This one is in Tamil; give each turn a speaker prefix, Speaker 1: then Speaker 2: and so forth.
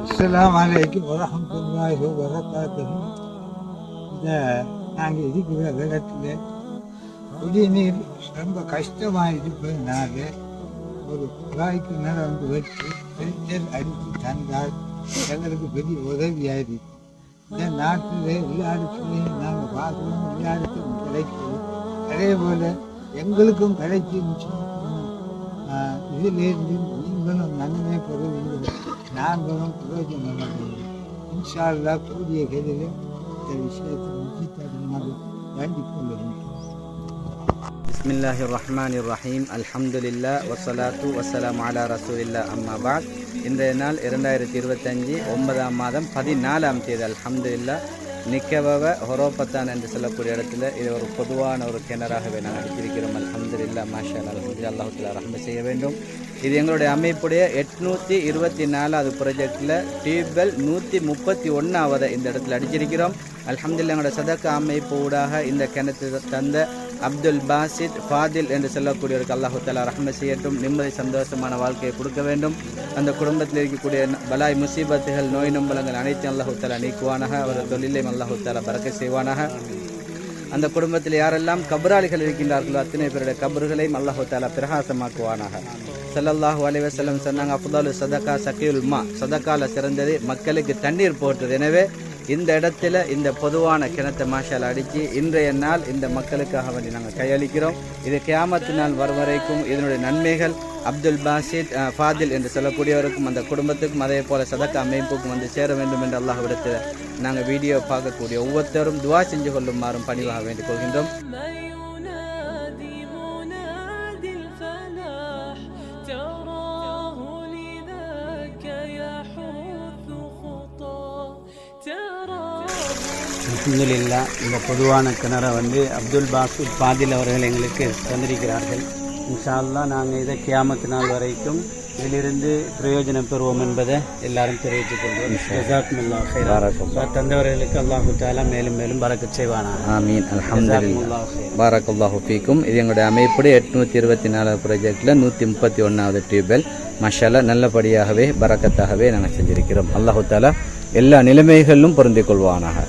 Speaker 1: அஸ்ஸலாமு அலைக்கும் வரஹ்மத்துல்லாஹி வபரகாத்துஹு. இந்த நாங்கள் இருக்கிற இடத்துல குடிநீர் ரொம்ப கஷ்டமாக இருப்பதுனால ஒரு குழாய்க்கு மேலே வச்சு ஃபில்டர் அடித்து தந்தால் எங்களுக்கு பெரிய உதவியாயிருக்கு. இந்த நாட்டில் எல்லா இடத்துலையும் நாங்கள் பார்க்குறோம், எல்லா இடத்துலையும் கிடைக்குது. அதே போல் எங்களுக்கும் கிடைச்சிருந்துச்சு. இதிலேருந்து நீங்களும் நன்மை பெறுவீங்க, நாங்களும் பிரயோஜனம் அடைவோம். இன்ஷா அல்லாஹ் கூடிய கையில் இந்த விஷயத்தை முடிச்சு தருமாறு வேண்டிக் கொள்ளுங்கள்.
Speaker 2: பிஸ்மில்லாஹிர் ரஹ்மானிர் ரஹீம். அல்ஹம்துலில்லாஹ் வஸ்ஸலாத்து வஸ்ஸலாமு அலா ரசூலில்லாஹ். அம்மா பாத். இன்றைய நாள் 2025 9ஆம் மாதம் 14ஆம் தேதி. அல்ஹம்துலில்லாஹ் நிக்கவவ ஹொரோபத்தான் என்று சொல்லக்கூடிய இடத்துல இது ஒரு பொதுவான ஒரு கிணறாகவே நாங்கள் அடித்திருக்கிறோம். அல்ஹம்துலில்லாஹ் மாஷா அல்லாஹ், அல்லாஹ் தஆலா ரஹ்மத் செய்ய வேண்டும். இது எங்களுடைய அமைப்புடைய 824வது ப்ராஜெக்டில் டியூப்வெல் 131வது இந்த இடத்துல அடிச்சிருக்கிறோம். அல்ஹம்துலில்லாஹ் எங்களோட சதக்கா அமைப்பு ஊடாக இந்த கிணத்து தந்த அப்துல் பாசித் ஃபாதில் என்று சொல்லக்கூடியவருக்கு அல்லாஹ் தஆலா ரஹ்மத் செய்யட்டும். நிம்மதி சந்தோஷமான வாழ்க்கையை கொடுக்க வேண்டும். அந்த குடும்பத்தில் இருக்கக்கூடிய பலாய் முசீபத்துகள், நோய் நம்பலங்கள் அனைத்தையும் அல்லாஹ் தஆலா நீக்குவானாக. அவரது தொழிலையும் அல்லாஹ் தஆலா பரக்கத் செய்வானாக. அந்த குடும்பத்தில் யாரெல்லாம் கபராளிகள் இருக்கின்றார்களோ அத்தனை பேருடைய கபறுகளையும் அல்லாஹ் தஆலா பிரகாசமாக்குவானாக. ஸல்லல்லாஹு அலைஹி வஸல்லம் சொன்னாங்க, அஃதலு சதகா சகியுல் மா, சதகால சிறந்தது மக்களுக்கு தண்ணீர் போற்றுது. எனவே இந்த இடத்துல இந்த பொதுவான கிணத்தை மாஷால் அடித்து இன்றைய நாள் இந்த மக்களுக்காக வேண்டி நாங்கள் கையளிக்கிறோம். இது கியாமத்து நாள் வரும் வரைக்கும் இதனுடைய நன்மைகள் அப்துல் பாசித் ஃபாதில் என்று சொல்லக்கூடியவருக்கும் அந்த குடும்பத்துக்கும் அதே போல சதக்கா அமைப்புக்கும் வந்து சேர வேண்டும் என்று அல்லாஹ் விடத்தில் நாங்கள் வீடியோ பார்க்கக்கூடிய ஒவ்வொருத்தரும் துவா செஞ்சு கொள்ளுமாறும் பணிவாக வேண்டிக் கொள்கின்றோம்.
Speaker 3: அல்ஹம்துலில்லாஹ் இந்த பொதுவான கிணறை அப்துல் பாசித் ஃபாதில் அவர்கள் எங்களுக்கு தந்திருக்கிறார்கள். இன்ஷா அல்லாஹ் நாங்கள் இதை கியாமத்து நாள் வரைக்கும் இதிலிருந்து பிரயோஜனம் பெறுவோம் என்பதை எல்லாரும் தெரிவித்துக் கொள்வோம். ஜஸாக்குமுல்லாஹ் கைரன். தந்தவர்களுக்கு அல்லாஹ் தஆலா மேலும் மேலும் பரக்கத் செய்வானாக.
Speaker 2: ஆமீன். அல்ஹம்துலில்லாஹ் பாரக்கல்லாஹு ஃபீக்கும். இது எங்களுடைய அமைப்புடைய 824வது ப்ராஜெக்டில் 131வது டியூப்வெல் மாஷாஅல்லாஹ் நல்லபடியாகவே பரக்கத்தாகவே நாங்கள் செஞ்சிருக்கிறோம். அல்லாஹ் தஆலா எல்லா நிலைமைகளிலும் பொருந்திக் கொள்வானாக.